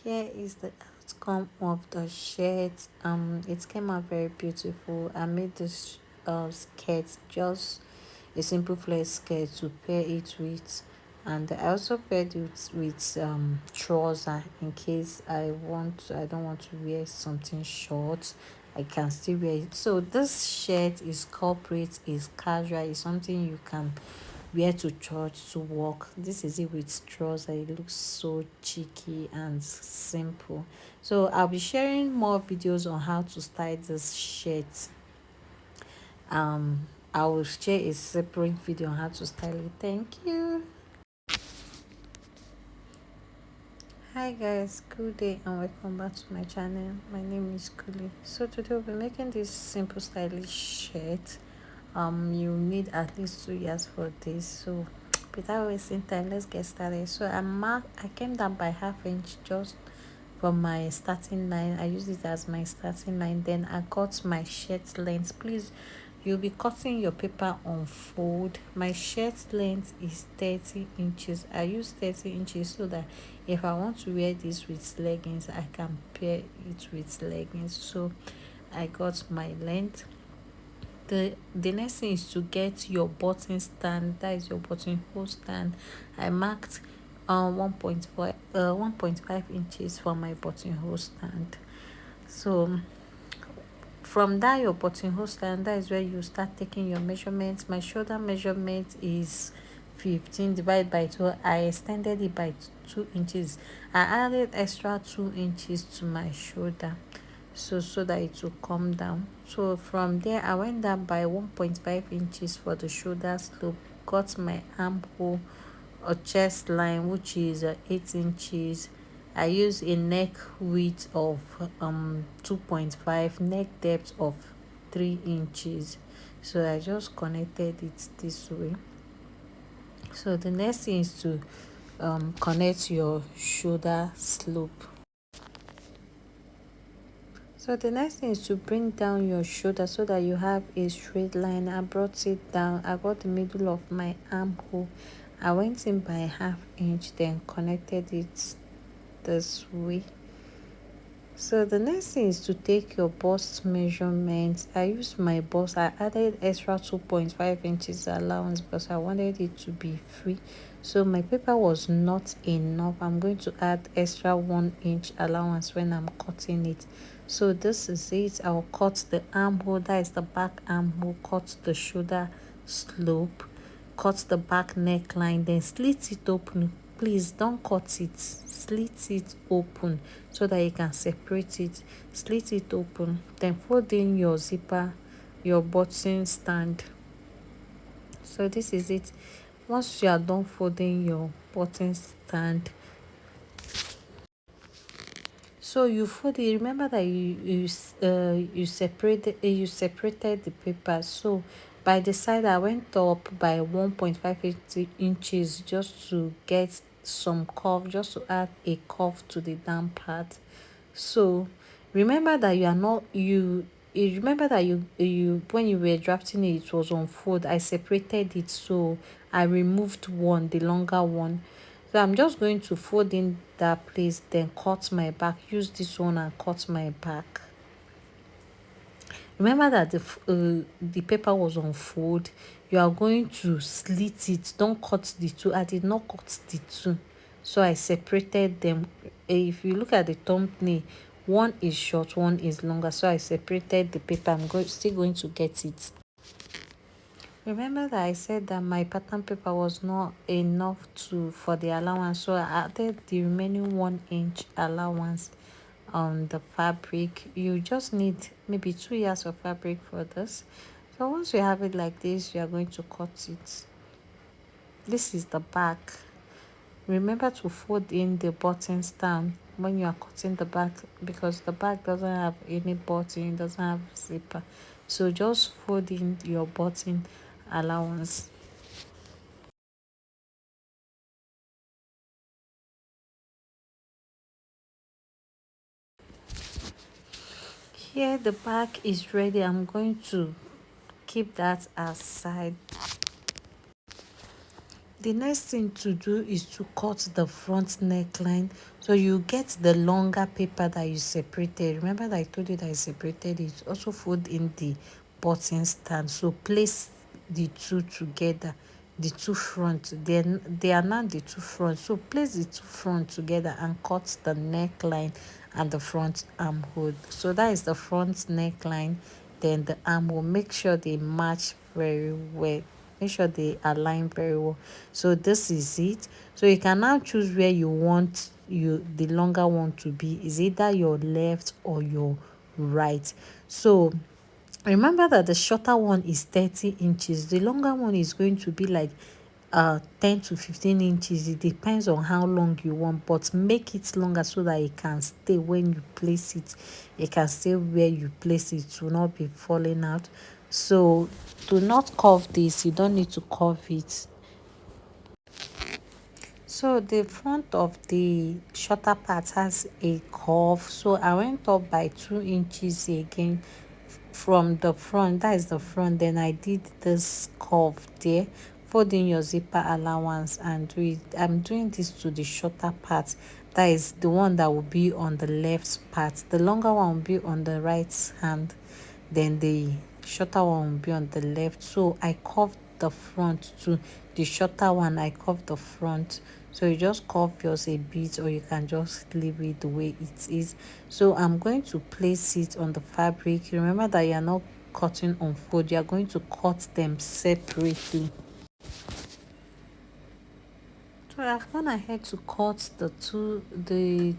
Here is the outcome of the shirt. It came out very beautiful. I made this skirt, just a simple flare skirt, to pair it with, and I also paired it with trouser in case I don't want to wear something short. I can still wear it. So this shirt is corporate, is casual, is something you can wear to church, to work. This is it with trouser. It looks so cheeky and simple. So I'll be sharing more videos on how to style this shirt. I will share a separate video on how to style it. Thank you. Hi guys, good day and welcome back to my channel. My name is Kuli. So today we'll be making this simple stylish shirt. You need at least 2 years for this. So without wasting time, let's get started. So I came down by half inch just from my starting line. I use it as my starting line. Then I got my shirt length. Please, you'll be cutting your paper on fold. My shirt length is 30 inches. I use 30 inches so that if I want to wear this with leggings, I can pair it with leggings. So I got my length. The next thing is to get your button stand, that is your buttonhole stand. I marked 1.5 inches for my buttonhole stand. So from that your buttonhole stand, that is where you start taking your measurements. My shoulder measurement is 15 divided by 2. I extended it by 2 inches. I added extra 2 inches to my shoulder, so that it will come down. So from there I went down by 1.5 inches for the shoulder slope. Got my armhole or chest line, which is 8 inches. I use a neck width of 2.5, neck depth of 3 inches. So I just connected it this way. So the next thing is to connect your shoulder slope. So the next thing is to bring down your shoulder so that you have a straight line. I brought it down. I got the middle of my armhole. I went in by half inch, then connected it this way. So the next thing is to take your bust measurements. I used my bust. I added extra 2.5 inches allowance because I wanted it to be free. So my paper was not enough. I'm going to add extra 1 inch allowance when I'm cutting it. So this is it. I'll cut the armhole, that is the back armhole, cut the shoulder slope, cut the back neckline, then slit it open. Please don't cut it, slit it open so that you can separate it. Slit it open, then fold in your zipper, your button stand. So this is it. Once you are done folding your button stand, so you fold it. Remember that you separated the paper. So by the side I went up by 1.5 inches just to get some curve, just to add a curve to the down part. So remember that you are not you remember that you when you were drafting it, it was on fold. I separated it, so I removed one, the longer one. So I'm just going to fold in that place, then cut my back. Use this one and cut my back. Remember that the paper was on fold. You are going to slit it. Don't cut the two. I did not cut the two, so I separated them. If you look at the thumbnail, one is short, one is longer, so I separated the paper. Still going to get it. Remember that I said that my pattern paper was not enough for the allowance, so I added the remaining 1 inch allowance on the fabric. You just need maybe 2 yards of fabric for this. So once you have it like this, you are going to cut it. This is the back. Remember to fold in the button stand when you are cutting the back, because the back doesn't have any button, it doesn't have zipper. So just fold in your button allowance. Here the back is ready. I'm going to keep that aside. The next thing to do is to cut the front neckline. So you get the longer paper that you separated. Remember that I told you that I separated it. Also fold in the button stand. So place the two together, the two front. Then they are now the two front. So place the two front together and cut the neckline and the front armhole. So that is the front neckline. Then the armhole. Make sure they match very well. Make sure they align very well. So this is it. So you can now choose where you want the longer one to be. Is either your left or your right. So remember that the shorter one is 30 inches. The longer one is going to be like 10 to 15 inches. It depends on how long you want, but make it longer so that it can stay when you place it. It can stay where you place it. It will not be falling out. So do not curve this. You don't need to curve it. So the front of the shorter part has a curve. So I went up by 2 inches again from the front. That is the front. Then I did this curve there. Fold in your zipper allowance and do it. I'm doing this to the shorter part. That is the one that will be on the left part. The longer one will be on the right hand. Then the shorter one will be on the left. So I curved the front to the shorter one. I curved the front. So you just curve yours a bit, or you can just leave it the way it is. So I'm going to place it on the fabric. Remember that you are not cutting on fold. You are going to cut them separately. So I've gone ahead to cut the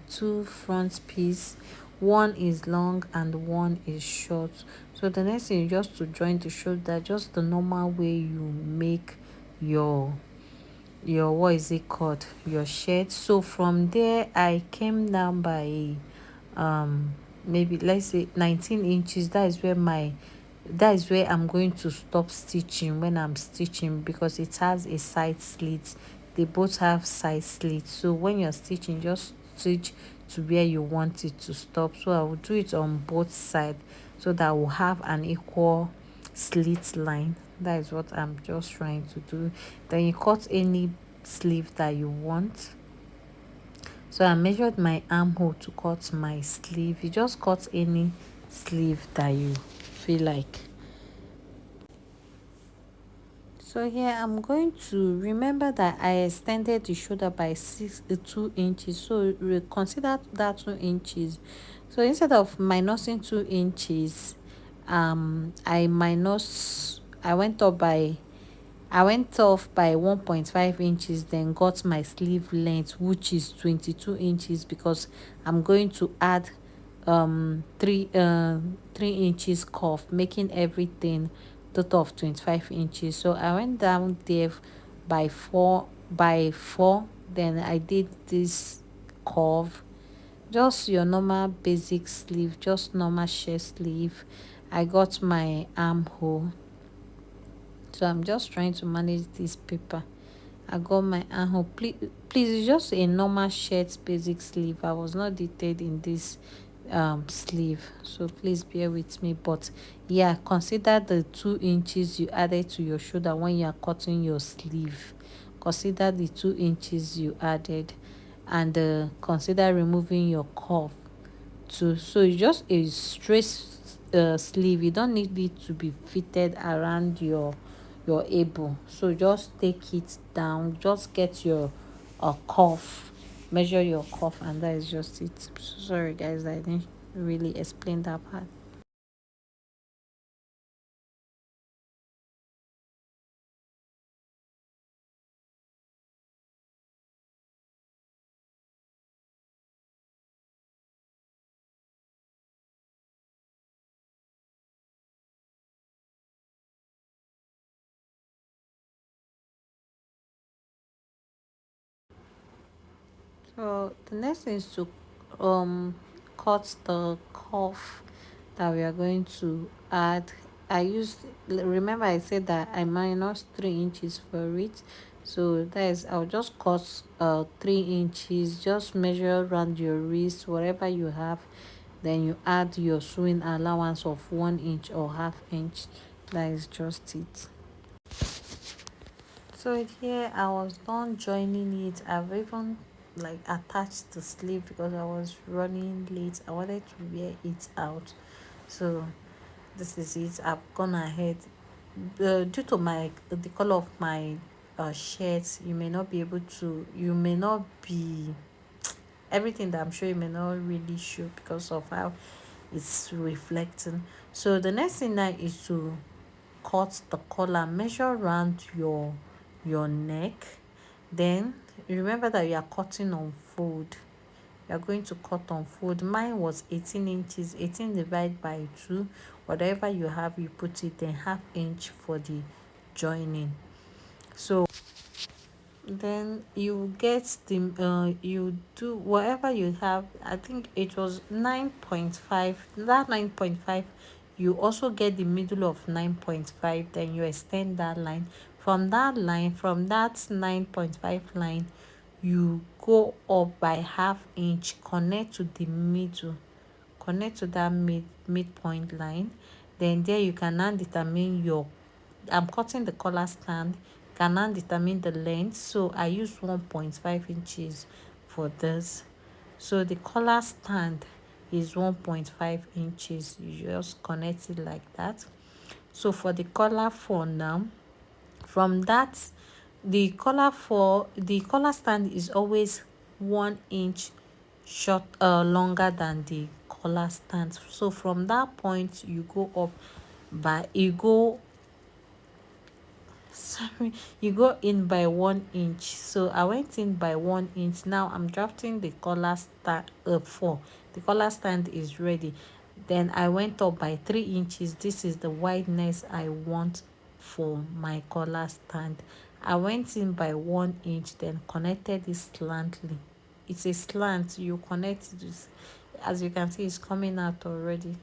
two front piece. One is long and one is short. So the next thing is just to join the shoulder, just the normal way you make your what is it called, your shirt. So from there I came down by maybe let's say 19 inches. That is where I'm going to stop stitching when I'm stitching, because it has a side slit. They both have side slits. So when you're stitching, just stitch to where you want it to stop. So I will do it on both sides so that we'll have an equal slit line. That is what I'm just trying to do. Then you cut any sleeve that you want. So I measured my armhole to cut my sleeve. You just cut any sleeve that you feel like. So here I'm going to remember that I extended the shoulder by 2 inches. So consider that 2 inches. So instead of minusing 2 inches, I went off by 1.5 inches, then got my sleeve length, which is 22 inches, because I'm going to add 3 inches cuff, making everything total of 25 inches. So I went down there by four, then I did this curve, just your normal basic sleeve, just normal shirt sleeve. I got my armhole. So I'm just trying to manage this paper. I got my armhole. Please, it's just a normal shirt basic sleeve. I was not detailed in this sleeve, so please bear with me. But yeah, consider the 2 inches you added to your shoulder when you are cutting your sleeve. Consider the 2 inches you added, and consider removing your cuff too. So it's just a straight sleeve. You don't need it to be fitted around your able. So just take it down, just get your cuff, measure your cuff, and that is just it. Sorry guys, I didn't really explain that part. So the next thing is to cut the cuff that we are going to add. Remember I said that I minus 3 inches for it. So that is, I'll just cut 3 inches. Just measure around your wrist, whatever you have. Then you add your sewing allowance of 1 inch or half inch. That is just it. So here I was done joining it. I've even like attached the sleeve because I was running late. I wanted to wear it out. So this is it. I've gone ahead. Due to my the color of my shirt, you may not be everything that I'm sure you may not really show because of how it's reflecting. So the next thing now is to cut the collar, measure around your neck. Then remember that you are cutting on fold. You are going to cut on fold. Mine was 18 inches. 18 divided by 2, whatever you have, you put it, then half inch for the joining. So then you get the you do whatever you have. I think it was 9.5. That 9.5, you also get the middle of 9.5, then you extend that line. From that line, from that 9.5 line, you go up by half inch, connect to the middle, connect to that midpoint line. Then there you can now determine your, I'm cutting the collar stand, can now determine the length. So I use 1.5 inches for this. So the collar stand is 1.5 inches. You just connect it like that. So for the collar for now, from that, the collar stand is always 1 inch short longer than the collar stand. So from that point you go up by sorry, you go in by 1 inch. So I went in by 1 inch. Now I'm drafting the collar stand for the collar stand is ready. Then I went up by 3 inches. This is the wideness I want for my collar stand. I went in by 1 inch, then connected it slantly. It's a slant, you connect it with, as you can see, it's coming out already.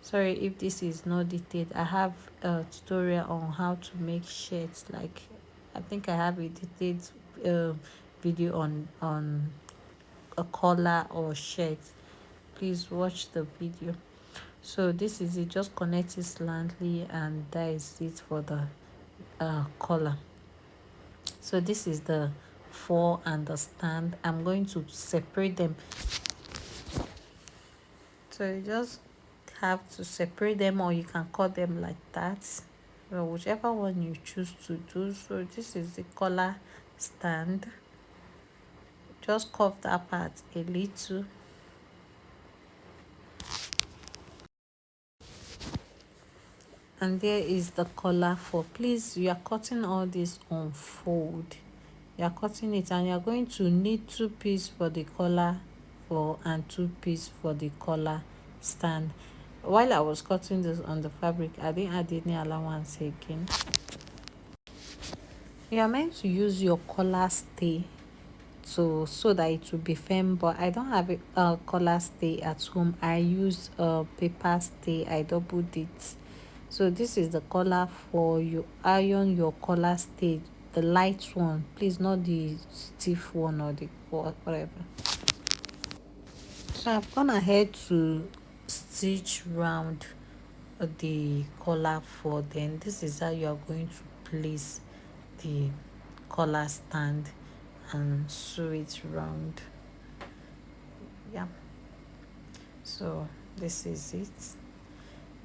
Sorry if this is not detailed. I have a tutorial on how to make shirts. Like, I think I have a detailed uh, video on a collar or shirt. Please watch the video. So this is it, just connect it slantly, and that is it for the collar. So this is the fore and the stand. I'm going to separate them. So you just have to separate them, or you can cut them like that, so whichever one you choose to do. So this is the collar stand. Just curve that part a little, and there is the collar for. Please, you are cutting all this on fold. You are cutting it, and you are going to need 2 pieces for the collar for and 2 pieces for the collar stand. While I was cutting this on the fabric, I didn't add any allowance again. You are meant to use your collar stay so that it will be firm, but I don't have a collar stay at home. I use a paper stay. I doubled it. So this is the collar for. You iron your collar stay, the light one, please, not the stiff one or the whatever. So I've gone ahead to stitch round the collar for. Then this is how you are going to place the collar stand and sew it round. Yeah, so this is it.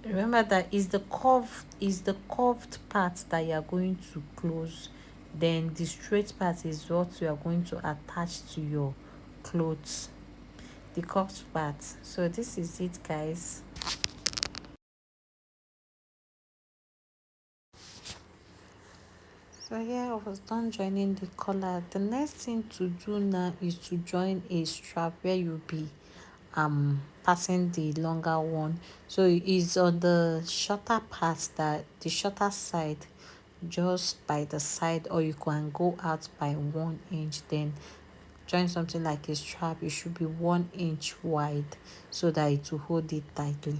Remember that is the curved part that you are going to close. Then the straight part is what you are going to attach to your clothes, the curved part. So this is it, guys. So here I was done joining the collar. The next thing to do now is to join a strap where you'll be passing the longer one. So it's on the shorter part, that the shorter side, just by the side, or you can go out by 1 inch. Then join something like a strap. It should be 1 inch wide so that it will hold it tightly.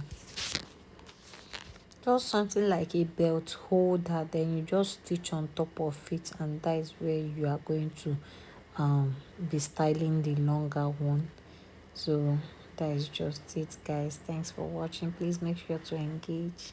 Just something like a belt holder, then you just stitch on top of it, and that is where you are going to be styling the longer one. So that is just it, guys. Thanks for watching. Please make sure to engage.